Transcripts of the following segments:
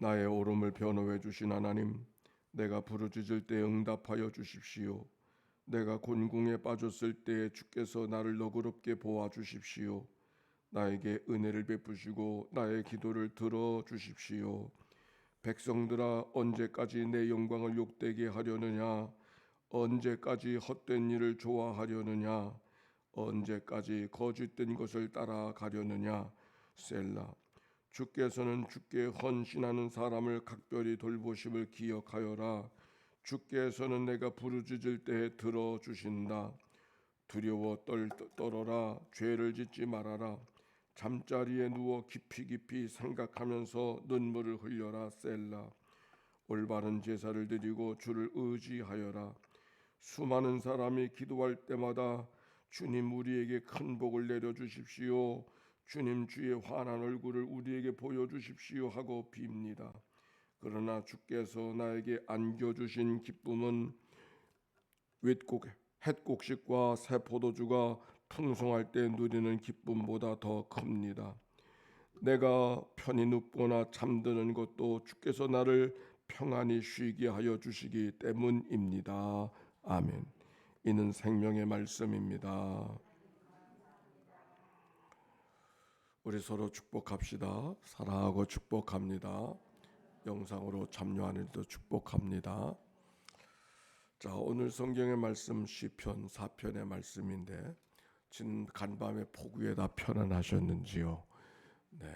나의 오름을 변호해 주신 하나님, 내가 부르짖을 때 응답하여 주십시오. 내가 곤궁에 빠졌을 때에 주께서 나를 너그럽게 보아 주십시오. 나에게 은혜를 베푸시고 나의 기도를 들어 주십시오. 백성들아, 언제까지 내 영광을 욕되게 하려느냐? 언제까지 헛된 일을 좋아하려느냐? 언제까지 거짓된 것을 따라가려느냐? 셀라. 주께서는 주께 헌신하는 사람을 각별히 돌보심을 기억하여라. 주께서는 내가 부르짖을 때에 들어주신다. 두려워 떨어라. 죄를 짓지 말아라. 잠자리에 누워 깊이 생각하면서 눈물을 흘려라. 셀라. 올바른 제사를 드리고 주를 의지하여라. 수많은 사람이 기도할 때마다 주님, 우리에게 큰 복을 내려주십시오. 주님, 주의 환한 얼굴을 우리에게 보여주십시오 하고 빕니다. 그러나 주께서 나에게 안겨주신 기쁨은 햇곡식과 새 포도주가 풍성할 때 누리는 기쁨보다 더 큽니다. 내가 편히 눕거나 잠드는 것도 주께서 나를 평안히 쉬게 하여 주시기 때문입니다. 아멘. 이는 생명의 말씀입니다. 우리 서로 축복합시다. 사랑하고 축복합니다. 영상으로 참여하는 일도 축복합니다. 자, 오늘 성경의 말씀 시편 4편의 말씀인데, 지금 간밤에 폭우에다 편안하셨는지요? 네.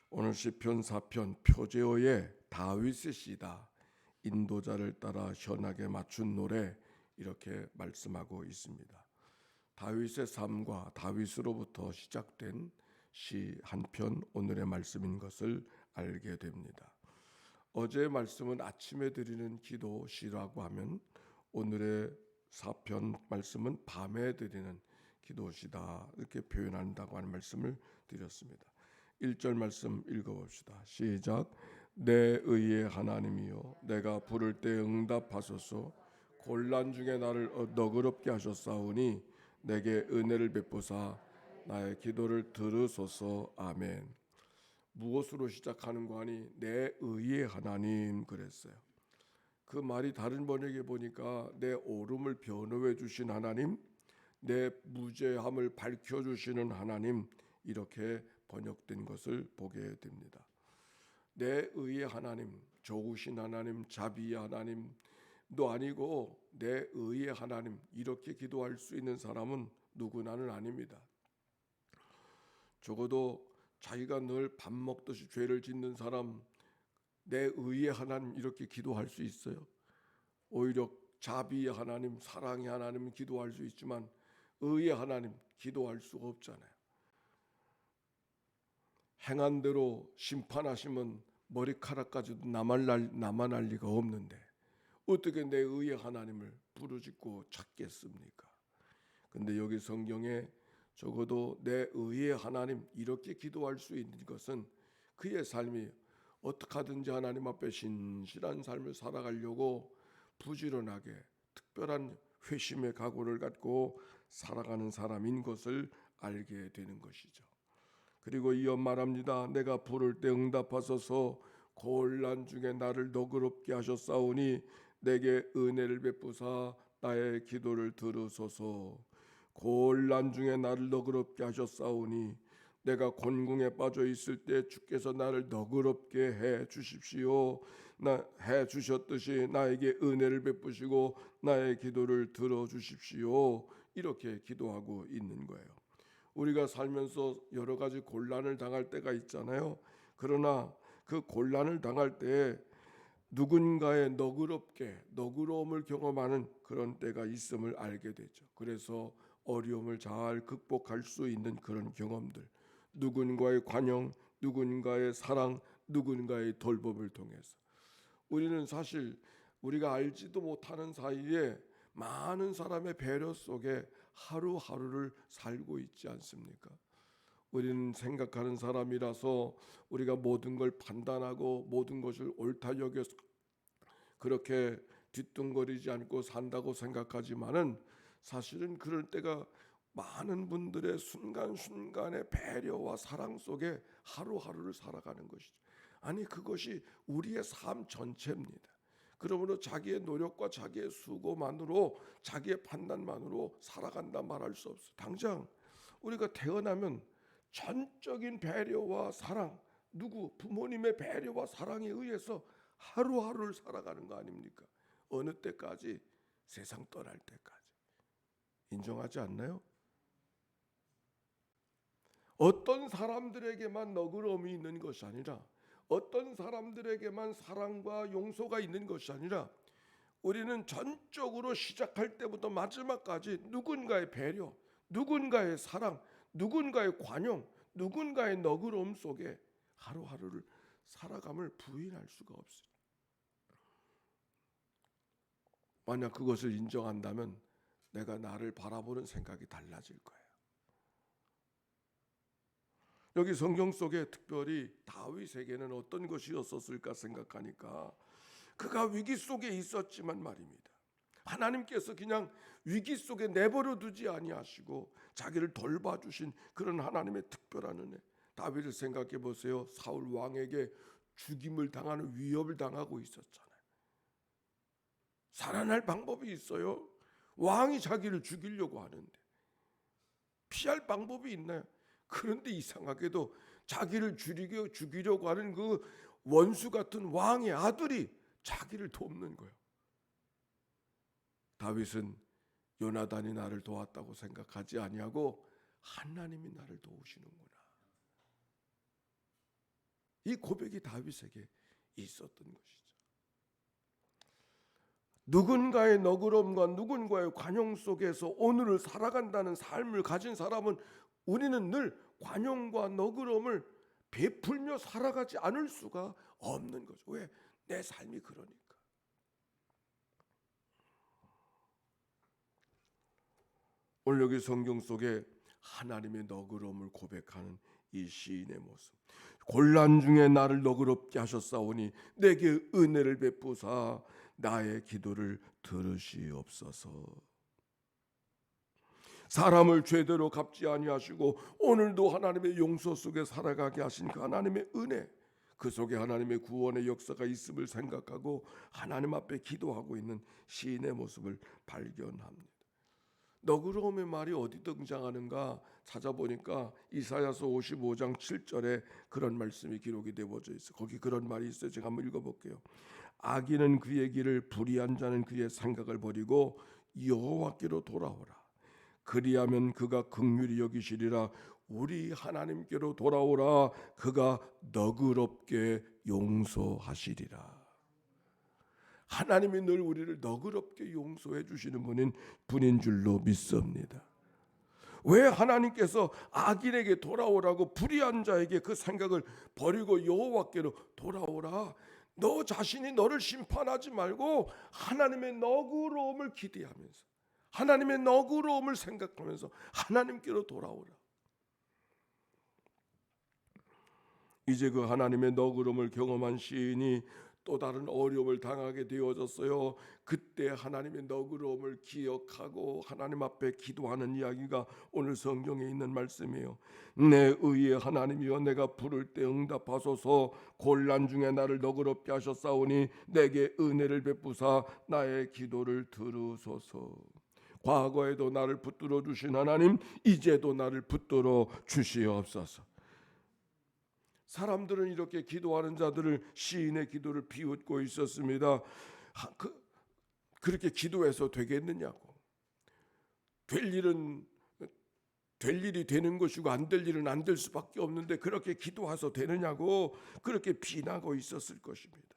오늘 시편 4편 표제어의 다윗의 시다. 인도자를 따라 현악에 맞춘 노래, 이렇게 말씀하고 있습니다. 다윗의 삶과 다윗으로부터 시작된 시 한 편, 오늘의 말씀인 것을 알게 됩니다. 어제의 말씀은 아침에 드리는 기도 시라고 하면, 오늘의 4편 말씀은 밤에 드리는 기도시다, 이렇게 표현한다고 하는 말씀을 드렸습니다. 1절 말씀 읽어봅시다. 시작. 내 의의 하나님이여, 내가 부를 때 응답하소서. 곤란 중에 나를 너그럽게 하셨사오니 내게 은혜를 베푸사 나의 기도를 들으소서. 아멘. 무엇으로 시작하는 거 하니? 내 의의 하나님 그랬어요. 그 말이 다른 번역에 보니까 내 오름을 변호해 주신 하나님, 내 무죄함을 밝혀주시는 하나님, 이렇게 번역된 것을 보게 됩니다. 내 의의 하나님, 좋으신 하나님, 자비의 하나님도 아니고 내 의의 하나님, 이렇게 기도할 수 있는 사람은 누구나는 아닙니다. 적어도 자기가 늘 밥 먹듯이 죄를 짓는 사람, 내 의의 하나님 이렇게 기도할 수 있어요? 오히려 자비의 하나님, 사랑의 하나님 기도할 수 있지만 의의 하나님 기도할 수가 없잖아요. 행한 대로 심판하시면 머리카락까지도 남아날 리가 없는데 어떻게 내 의의 하나님을 부르짖고 찾겠습니까? 근데 여기 성경에 적어도 내 의의 하나님 이렇게 기도할 수 있는 것은 그의 삶이 어떻게 하든지 하나님 앞에 신실한 삶을 살아가려고 부지런하게 특별한 회심의 각오를 갖고 살아가는 사람인 것을 알게 되는 것이죠. 그리고 이어 말합니다. 내가 부를 때 응답하소서. 곤란 중에 나를 너그럽게 하셨사오니 내게 은혜를 베푸사 나의 기도를 들으소서. 곤란 중에 나를 너그럽게 하셨사오니 내가 곤궁에 빠져 있을 때 주께서 나를 너그럽게 해 주십시오. 해 주셨듯이 나에게 은혜를 베푸시고 나의 기도를 들어 주십시오. 이렇게 기도하고 있는 거예요. 우리가 살면서 여러 가지 곤란을 당할 때가 있잖아요. 그러나 그 곤란을 당할 때 누군가의 너그러움을 경험하는 그런 때가 있음을 알게 되죠. 그래서 어려움을 잘 극복할 수 있는 그런 경험들, 누군가의 관용, 누군가의 사랑, 누군가의 돌봄을 통해서 우리는 사실 우리가 알지도 못하는 사이에 많은 사람의 배려 속에 하루하루를 살고 있지 않습니까? 우리는 생각하는 사람이라서 우리가 모든 걸 판단하고 모든 것을 옳다 여겨서 그렇게 뒤뚱거리지 않고 산다고 생각하지만은 사실은 그럴 때가 많은 분들의 순간순간의 배려와 사랑 속에 하루하루를 살아가는 것이죠. 아니, 그것이 우리의 삶 전체입니다. 그러므로 자기의 노력과 자기의 수고만으로, 자기의 판단만으로 살아간다 말할 수 없어요. 당장 우리가 태어나면 전적인 배려와 사랑, 부모님의 배려와 사랑에 의해서 하루하루를 살아가는 거 아닙니까? 어느 때까지? 세상 떠날 때까지. 인정하지 않나요? 어떤 사람들에게만 너그러움이 있는 것이 아니라, 어떤 사람들에게만 사랑과 용서가 있는 것이 아니라, 우리는 전적으로 시작할 때부터 마지막까지 누군가의 배려, 누군가의 사랑, 누군가의 관용, 누군가의 너그러움 속에 하루하루를 살아감을 부인할 수가 없어요. 만약 그것을 인정한다면 내가 나를 바라보는 생각이 달라질 거예요. 여기 성경 속에 특별히 다윗에게는 어떤 것이었었을까 생각하니까, 그가 위기 속에 있었지만 말입니다, 하나님께서 그냥 위기 속에 내버려 두지 아니하시고 자기를 돌봐주신 그런 하나님의 특별한 은혜. 다윗을 생각해 보세요. 사울 왕에게 죽임을 당하는 위협을 당하고 있었잖아요. 살아날 방법이 있어요? 왕이 자기를 죽이려고 하는데 피할 방법이 있나요? 그런데 이상하게도 자기를 죽이려고 하는 그 원수 같은 왕의 아들이 자기를 돕는 거예요. 다윗은 요나단이 나를 도왔다고 생각하지 아니하고 하나님이 나를 도우시는구나, 이 고백이 다윗에게 있었던 것이죠. 누군가의 너그러움과 누군가의 관용 속에서 오늘을 살아간다는 삶을 가진 사람은, 우리는 늘 관용과 너그러움을 베풀며 살아가지 않을 수가 없는 거죠. 왜? 내 삶이 그러니까. 오늘 여기 성경 속에 하나님의 너그러움을 고백하는 이 시인의 모습. 곤란 중에 나를 너그럽게 하셨사오니 내게 은혜를 베푸사 나의 기도를 들으시옵소서. 사람을 죄대로 갚지 아니하시고 오늘도 하나님의 용서 속에 살아가게 하신 그 하나님의 은혜, 그 속에 하나님의 구원의 역사가 있음을 생각하고 하나님 앞에 기도하고 있는 시인의 모습을 발견합니다. 너그러움의 말이 어디 등장하는가 찾아보니까 이사야서 55장 7절에 그런 말씀이 기록이 되어져 있어요. 거기 그런 말이 있어요. 제가 한번 읽어볼게요. 악인은 그의 길을, 불의한 자는 그의 생각을 버리고 여호와께로 돌아오라. 그리하면 그가 긍휼히 여기시리라. 우리 하나님께로 돌아오라. 그가 너그럽게 용서하시리라. 하나님이 늘 우리를 너그럽게 용서해 주시는 분인 줄로 믿습니다. 왜 하나님께서 악인에게 돌아오라고, 불의한 자에게 그 생각을 버리고 여호와께로 돌아오라, 너 자신이 너를 심판하지 말고 하나님의 너그러움을 기대하면서, 하나님의 너그러움을 생각하면서 하나님께로 돌아오라. 이제 그 하나님의 너그러움을 경험한 시인이 또 다른 어려움을 당하게 되어졌어요. 그때 하나님의 너그러움을 기억하고 하나님 앞에 기도하는 이야기가 오늘 성경에 있는 말씀이에요. 내 의의 하나님이여, 내가 부를 때 응답하소서. 곤란 중에 나를 너그럽게 하셨사오니 내게 은혜를 베푸사 나의 기도를 들으소서. 과거에도 나를 붙들어 주신 하나님, 이제도 나를 붙들어 주시옵소서. 사람들은 이렇게 기도하는 자들을, 시인의 기도를 비웃고 있었습니다. 그렇게 기도해서 되겠느냐고. 될 일이 되는 것이고 안 될 일은 안 될 수밖에 없는데 그렇게 기도해서 되느냐고 그렇게 비난하고 있었을 것입니다.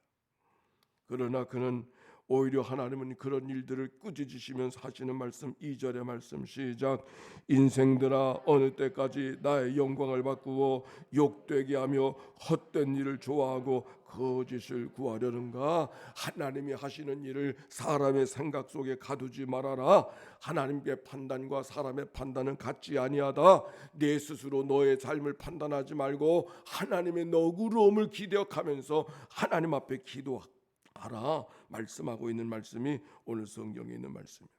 그러나 그는 오히려 하나님은 그런 일들을 꾸짖으시면서 하시는 말씀, 2절의 말씀 시작. 인생들아 어느 때까지 나의 영광을 바꾸어 욕되게 하며 헛된 일을 좋아하고 거짓을 구하려는가. 하나님이 하시는 일을 사람의 생각 속에 가두지 말아라. 하나님의 판단과 사람의 판단은 같지 아니하다. 내 스스로 너의 삶을 판단하지 말고 하나님의 너그러움을 기대하면서 하나님 앞에 기도하라 말씀하고 있는 말씀이 오늘 성경에 있는 말씀입니다.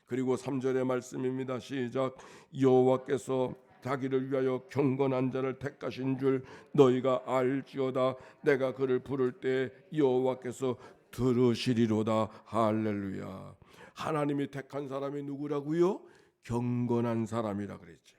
그리고 3절의 말씀입니다. 시작. 여호와께서 자기를 위하여 경건한 자를 택하신 줄 너희가 알지어다. 내가 그를 부를 때 여호와께서 들으시리로다. 할렐루야. 하나님이 택한 사람이 누구라고요? 경건한 사람이라 그랬죠.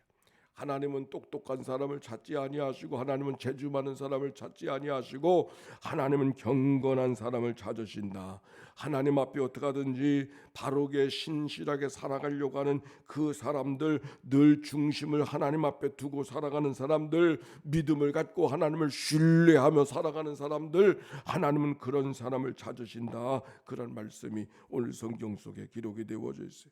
하나님은 똑똑한 사람을 찾지 아니하시고, 하나님은 재주 많은 사람을 찾지 아니하시고, 하나님은 경건한 사람을 찾으신다. 하나님 앞에 어떻게 하든지 바르게 신실하게 살아가려고 하는 그 사람들, 늘 중심을 하나님 앞에 두고 살아가는 사람들, 믿음을 갖고 하나님을 신뢰하며 살아가는 사람들, 하나님은 그런 사람을 찾으신다. 그런 말씀이 오늘 성경 속에 기록이 되어져 있어요.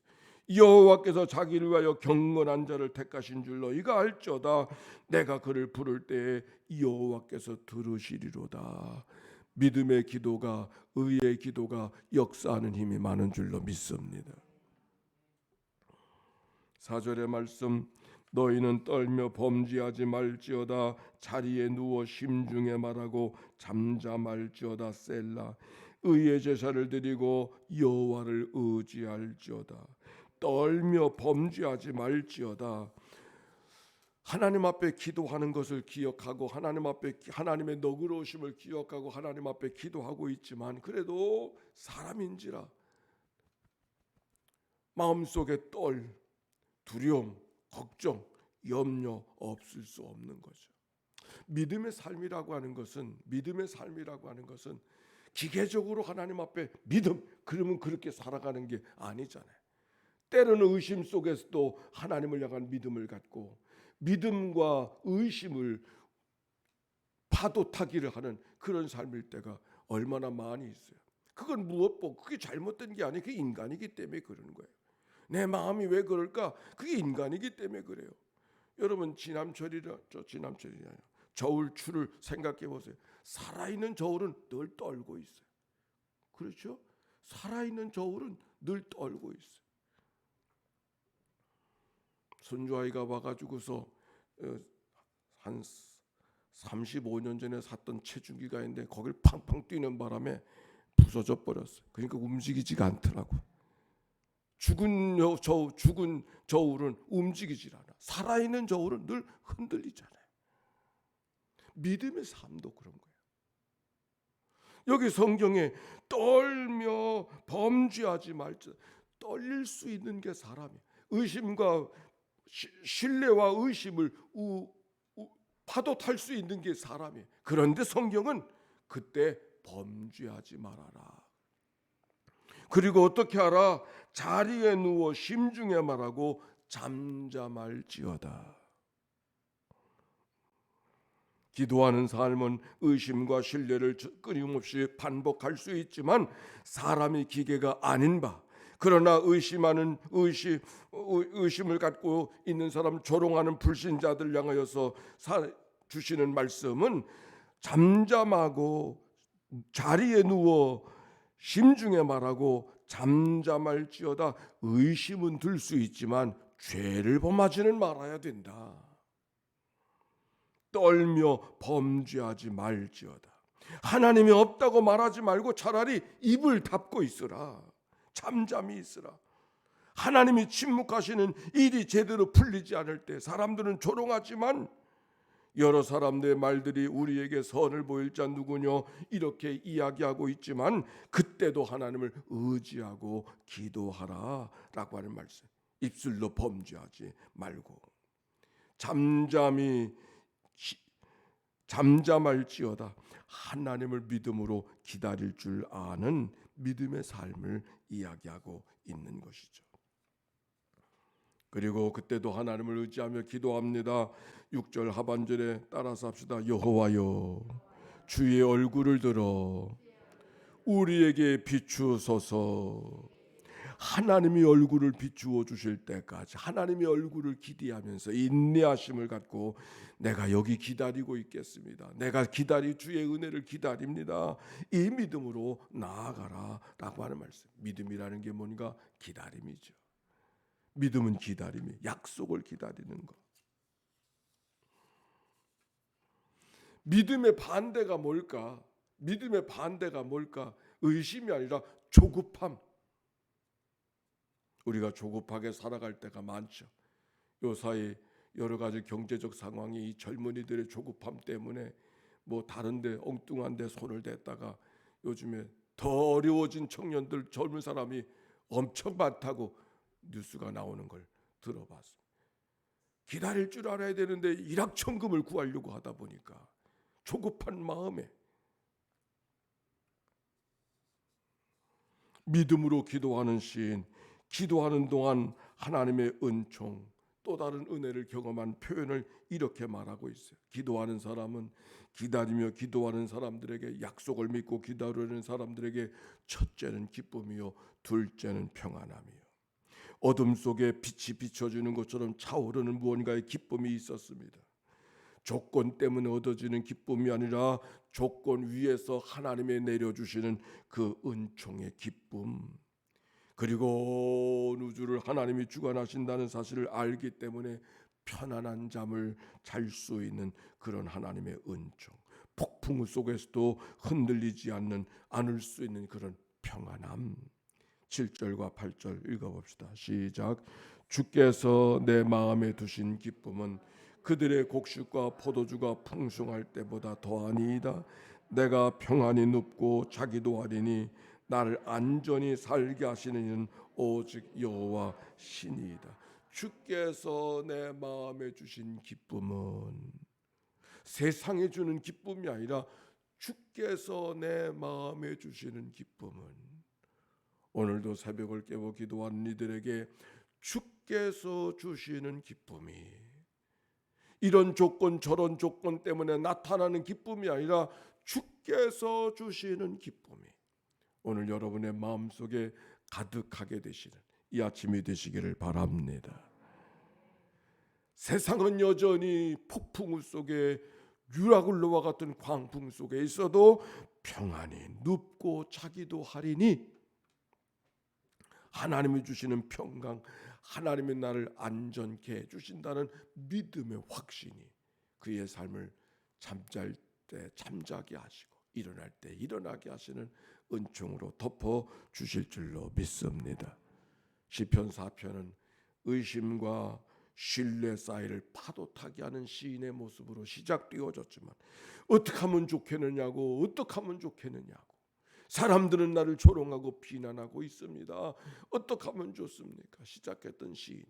여호와께서 자기를 위하여 경건한 자를 택하신 줄 너희가 알지어다. 내가 그를 부를 때에 여호와께서 들으시리로다. 믿음의 기도가, 의의 기도가 역사하는 힘이 많은 줄로 믿습니다. 4절의 말씀, 너희는 떨며 범죄하지 말지어다. 자리에 누워 심중에 말하고 잠잠할지어다. 셀라. 의의 제사를 드리고 여호와를 의지할지어다. 떨며 범죄하지 말지어다. 하나님 앞에 기도하는 것을 기억하고, 하나님 앞에 하나님의 너그러우심을 기억하고 하나님 앞에 기도하고 있지만, 그래도 사람인지라 마음속에 떨, 두려움, 걱정, 염려 없을 수 없는 거죠. 믿음의 삶이라고 하는 것은 기계적으로 하나님 앞에 믿음, 그러면 그렇게 살아가는 게 아니잖아요. 때로는 의심 속에서도 하나님을 향한 믿음을 갖고, 믿음과 의심을 파도 타기를 하는 그런 삶일 때가 얼마나 많이 있어요. 그건 무엇보고 그게 잘못된 게 아니에요. 그게 인간이기 때문에 그러는 거예요. 내 마음이 왜 그럴까? 그게 인간이기 때문에 그래요. 여러분, 지남철이냐 저울추를 생각해 보세요. 살아있는 저울은 늘 떨고 있어요. 그렇죠? 살아있는 저울은 늘 떨고 있어요. 손주아이가 와가지고서 한 35년 전에 샀던 체중기가 있는데 거길 팡팡 뛰는 바람에 부서져 버렸어요. 그러니까 움직이지가 않더라고. 죽은 저울은 움직이질 않아. 살아있는 저울은 늘 흔들리잖아요. 믿음의 삶도 그런 거예요. 여기 성경에 떨며 범죄하지 말자. 떨릴 수 있는 게 사람이에요. 의심과 신뢰와 의심을 파도 탈 수 있는 게 사람이에요. 그런데 성경은 그때 범죄하지 말아라. 그리고 어떻게 하라? 자리에 누워 심중에 말하고 잠잠할지어다. 기도하는 삶은 의심과 신뢰를 끊임없이 반복할 수 있지만 사람이 기계가 아닌 바, 그러나 의심을 갖고 있는 사람, 조롱하는 불신자들 향하여서 주시는 말씀은 잠잠하고 자리에 누워 심중에 말하고 잠잠할지어다. 의심은 들 수 있지만 죄를 범하지는 말아야 된다. 떨며 범죄하지 말지어다. 하나님이 없다고 말하지 말고 차라리 입을 닫고 있으라. 잠잠히 있으라. 하나님이 침묵하시는 일이 제대로 풀리지 않을 때 사람들은 조롱하지만 여러 사람들의 말들이 우리에게 선을 보일 자 누구뇨 이렇게 이야기하고 있지만 그때도 하나님을 의지하고 기도하라 라고 하는 말씀. 입술로 범죄하지 말고 잠잠할지어다. 하나님을 믿음으로 기다릴 줄 아는 믿음의 삶을 이야기하고 있는 것이죠. 그리고 그때도 하나님을 의지하며 기도합니다. 6절 하반절에 따라서 합시다. 여호와여, 주의 얼굴을 들어 우리에게 비추소서. 하나님이 얼굴을 비추어 주실 때까지 하나님의 얼굴을 기대하면서 인내하심을 갖고 내가 여기 기다리고 있겠습니다. 내가 주의 은혜를 기다립니다. 이 믿음으로 나아가라 라고 하는 말씀. 믿음이라는 게 뭔가? 기다림이죠. 믿음은 기다림이, 약속을 기다리는 것. 믿음의 반대가 뭘까? 믿음의 반대가 뭘까? 의심이 아니라 조급함. 우리가 조급하게 살아갈 때가 많죠. 요사이 여러 가지 경제적 상황이 이 젊은이들의 조급함 때문에 뭐 다른데 엉뚱한데 손을 댔다가 요즘에 더 어려워진 청년들 젊은 사람이 엄청 많다고 뉴스가 나오는 걸 들어봤습니다. 기다릴 줄 알아야 되는데 일확천금을 구하려고 하다 보니까 조급한 마음에 믿음으로 기도하는 시인, 기도하는 동안 하나님의 은총, 또 다른 은혜를 경험한 표현을 이렇게 말하고 있어요. 기도하는 사람은 기다리며 기도하는 사람들에게, 약속을 믿고 기다리는 사람들에게 첫째는 기쁨이요 둘째는 평안함이요. 어둠 속에 빛이 비춰주는 것처럼 차오르는 무언가의 기쁨이 있었습니다. 조건 때문에 얻어지는 기쁨이 아니라 조건 위에서 하나님의 내려주시는 그 은총의 기쁨, 그리고 우주를 하나님이 주관하신다는 사실을 알기 때문에 편안한 잠을 잘 수 있는 그런 하나님의 은총, 폭풍 속에서도 흔들리지 않을 수 있는 그런 평안함. 7절과 8절 읽어봅시다. 시작. 주께서 내 마음에 두신 기쁨은 그들의 곡식과 포도주가 풍성할 때보다 더하니이다. 내가 평안히 눕고 자기도 하리니 나를 안전히 살게 하시는 이는 오직 여호와 신이이다. 주께서 내 마음에 주신 기쁨은 세상에 주는 기쁨이 아니라 주께서 내 마음에 주시는 기쁨은, 오늘도 새벽을 깨워 기도하는 이들에게 주께서 주시는 기쁨이 이런 조건 저런 조건 때문에 나타나는 기쁨이 아니라 주께서 주시는 기쁨이 오늘 여러분의 마음속에 가득하게 되시는 이 아침이 되시기를 바랍니다. 세상은 여전히 폭풍 속에 유라굴로와 같은 광풍 속에 있어도 평안히 눕고 자기도 하리니 하나님이 주시는 평강, 하나님이 나를 안전케 해주신다는 믿음의 확신이 그의 삶을 잠잘 때 잠자게 하시고 일어날 때 일어나게 하시는 은총으로 덮어 주실 줄로 믿습니다. 시편 4편은 의심과 신뢰 사이를 파도 타게 하는 시인의 모습으로 시작되어졌지만 어떻게 하면 좋겠느냐고 사람들은 나를 조롱하고 비난하고 있습니다. 어떻게 하면 좋습니까? 시작했던 시인이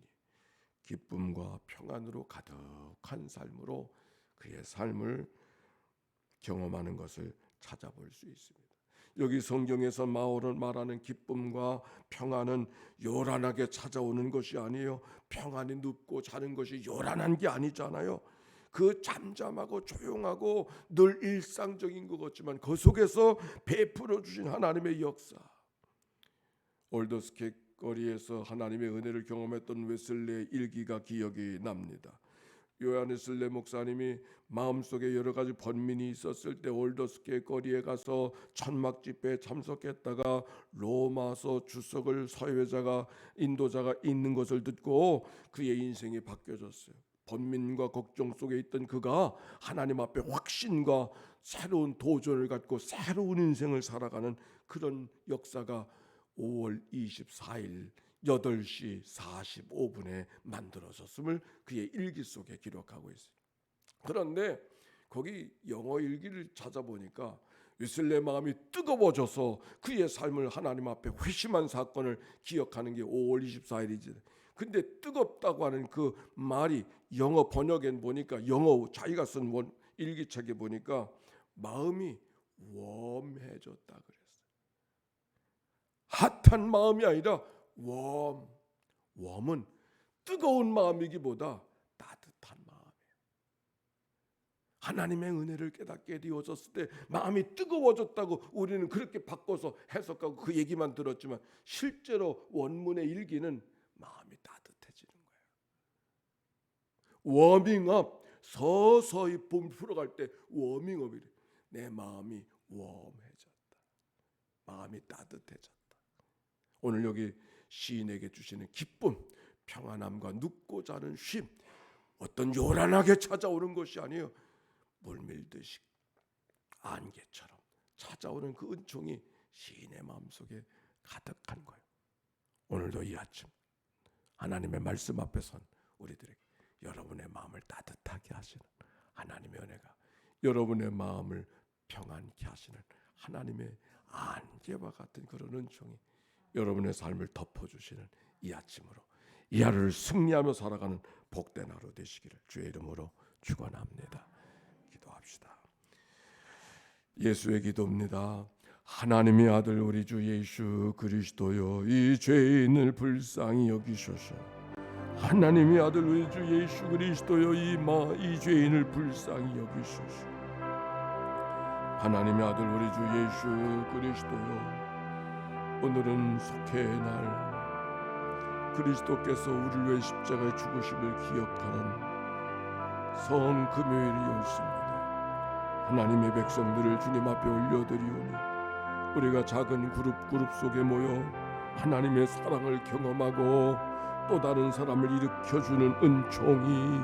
기쁨과 평안으로 가득한 삶으로 그의 삶을 경험하는 것을 찾아볼 수 있습니다. 여기 성경에서 바울은 말하는 기쁨과 평안은 요란하게 찾아오는 것이 아니에요. 평안히 눕고 자는 것이 요란한 게 아니잖아요. 그 잠잠하고 조용하고 늘 일상적인 것 같지만 그 속에서 베풀어 주신 하나님의 역사. 올더스케 거리에서 하나님의 은혜를 경험했던 웨슬레의 일기가 기억이 납니다. 요하네슬레 목사님이 마음속에 여러 가지 번민이 있었을 때 올더스케 거리에 가서 천막 집회에 참석했다가 로마서 주석을 서회자가 인도자가 읽는 것을 듣고 그의 인생이 바뀌어졌어요. 번민과 걱정 속에 있던 그가 하나님 앞에 확신과 새로운 도전을 갖고 새로운 인생을 살아가는 그런 역사가 5월 24일 8시 45분에 만들어졌음을 그의 일기 속에 기록하고 있어요. 그런데 거기 영어 일기를 찾아보니까 웨슬레의 마음이 뜨거워져서 그의 삶을 하나님 앞에 회심한 사건을 기억하는 게 5월 24일이지. 근데 뜨겁다고 하는 그 말이 영어 번역엔 보니까 영어 자기가 쓴 일기책에 보니까 마음이 웜해졌다 그랬어요. 핫한 마음이 아니라 웜은 뜨거운 마음이기보다 따뜻한 마음이에요. 하나님의 은혜를 깨닫게 되어졌을 때 마음이 뜨거워졌다고 우리는 그렇게 바꿔서 해석하고 그 얘기만 들었지만 실제로 원문의 일기는 마음이 따뜻해지는 거예요. 워밍업, 서서히 봄 풀어갈 때 워밍업이래. 내 마음이 웜해졌다. 마음이 따뜻해졌다. 오늘 여기 시인에게 주시는 기쁨, 평안함과 눕고 자는 쉼, 어떤 요란하게 찾아오는 것이 아니에요. 물밀듯이 안개처럼 찾아오는 그 은총이 시인의 마음속에 가득한 거예요. 오늘도 이 아침 하나님의 말씀 앞에 선 우리들에게 여러분의 마음을 따뜻하게 하시는 하나님의 은혜가, 여러분의 마음을 평안케 하시는 하나님의 안개와 같은 그런 은총이 여러분의 삶을 덮어주시는 이 아침으로 이 하루를 승리하며 살아가는 복된 하루 되시기를 주의 이름으로 축원합니다. 기도합시다. 예수의 기도입니다. 하나님의 아들 우리 주 예수 그리스도여, 이 죄인을 불쌍히 여기소서. 하나님의 아들 우리 주 예수 그리스도여, 이 죄인을 불쌍히 여기소서. 하나님의 아들 우리 주 예수 그리스도여, 오늘은 속회의 날, 그리스도께서 우리를 위해 십자가에 죽으심을 기억하는 성 금요일이었습니다. 하나님의 백성들을 주님 앞에 올려드리오니 우리가 작은 그룹 속에 모여 하나님의 사랑을 경험하고 또 다른 사람을 일으켜주는 은총이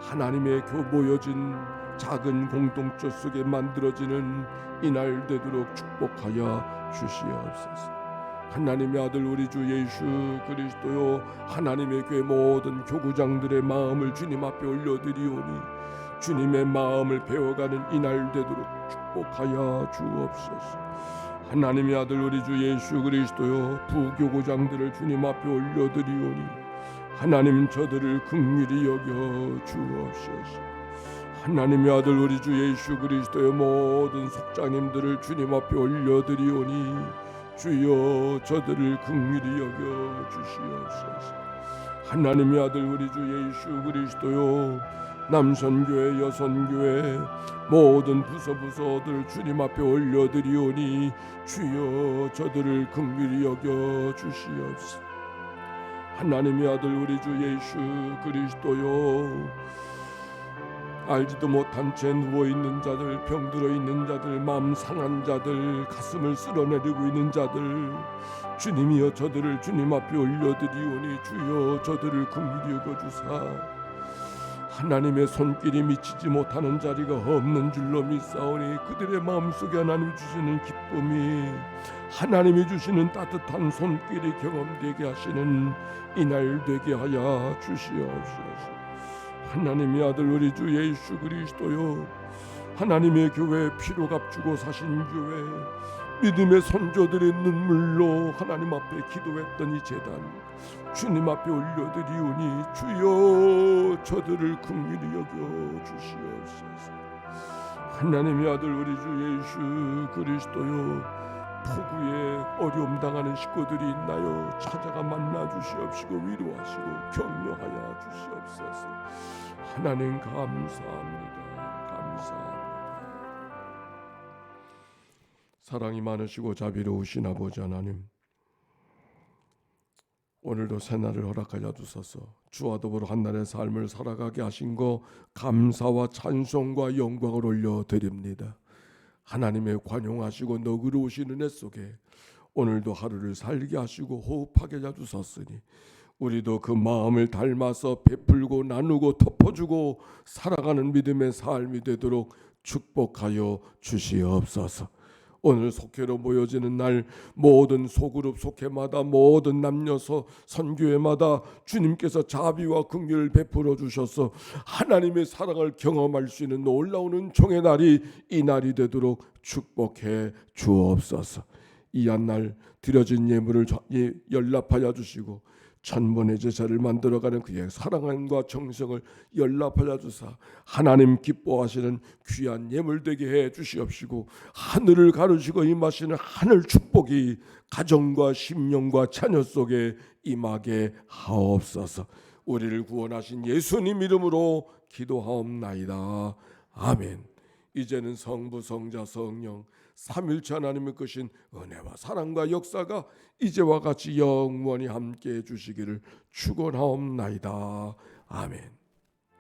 하나님의 모여진 작은 공동체 속에 만들어지는 이날 되도록 축복하여 주시옵소서. 하나님의 아들 우리 주 예수 그리스도요, 하나님의 교회 모든 교구장들의 마음을 주님 앞에 올려드리오니 주님의 마음을 배워가는 이날 되도록 축복하여 주옵소서. 하나님의 아들 우리 주 예수 그리스도요, 부교구장들을 주님 앞에 올려드리오니 하나님 저들을 긍휼히 여겨 주옵소서. 하나님의 아들 우리 주 예수 그리스도의 모든 속장님들을 주님 앞에 올려드리오니 주여 저들을 긍휼히 여겨 주시옵소서. 하나님의 아들 우리 주 예수 그리스도요, 남선교회 여선교회 모든 부서들 주님 앞에 올려드리오니 주여 저들을 긍휼히 여겨 주시옵소서. 하나님의 아들 우리 주 예수 그리스도요, 알지도 못한 채 누워있는 자들, 병들어 있는 자들, 마음 상한 자들, 가슴을 쓸어내리고 있는 자들, 주님이여 저들을 주님 앞에 올려드리오니 주여 저들을 긍휼히 여겨주사 하나님의 손길이 미치지 못하는 자리가 없는 줄로 믿사오니 그들의 마음속에 하나님 주시는 기쁨이, 하나님이 주시는 따뜻한 손길이 경험되게 하시는 이날 되게 하여 주시옵소서. 하나님의 아들 우리 주 예수 그리스도요, 하나님의 교회 피로 값주고 사신 교회, 믿음의 선조들의 눈물로 하나님 앞에 기도했던 이 제단 주님 앞에 올려드리오니 주여 저들을 긍휼히 여겨 주시옵소서. 하나님의 아들 우리 주 예수 그리스도요, 폭우에 어려움 당하는 식구들이 있나요? 찾아가 만나 주시옵시고 위로하시고 격려하여 주시옵소서. 하나님 감사합니다. 감사합니다. 사랑이 많으시고 자비로우신 아버지 하나님, 오늘도 새날을 허락하여 주소서. 주와 더불어 한날의 삶을 살아가게 하신 거 감사와 찬송과 영광을 올려드립니다. 하나님의 관용하시고 너그러우신 은혜 속에 오늘도 하루를 살게 하시고 호흡하게 해주셨으니 우리도 그 마음을 닮아서 베풀고 나누고 덮어주고 살아가는 믿음의 삶이 되도록 축복하여 주시옵소서. 오늘 속회로 모여지는 날 모든 소그룹 속회마다 모든 남녀서 선교회마다 주님께서 자비와 긍휼을 베풀어 주셔서 하나님의 사랑을 경험할 수 있는 놀라운 은총의 날이 이 날이 되도록 축복해 주옵소서. 이 한 날 드려진 예물을 연락하여 주시고 천번의 제사를 만들어가는 그의 사랑함과 정성을 연락하여 주사 하나님 기뻐하시는 귀한 예물 되게 해 주시옵시고 하늘을 가르시고 임하시는 하늘 축복이 가정과 심령과 자녀 속에 임하게 하옵소서. 우리를 구원하신 예수님 이름으로 기도하옵나이다. 아멘. 이제는 성부 성자 성령 삼일체 하나님의 크신 은혜와 사랑과 역사가 이제와 같이 영원히 함께해 주시기를 축원하옵나이다. 아멘.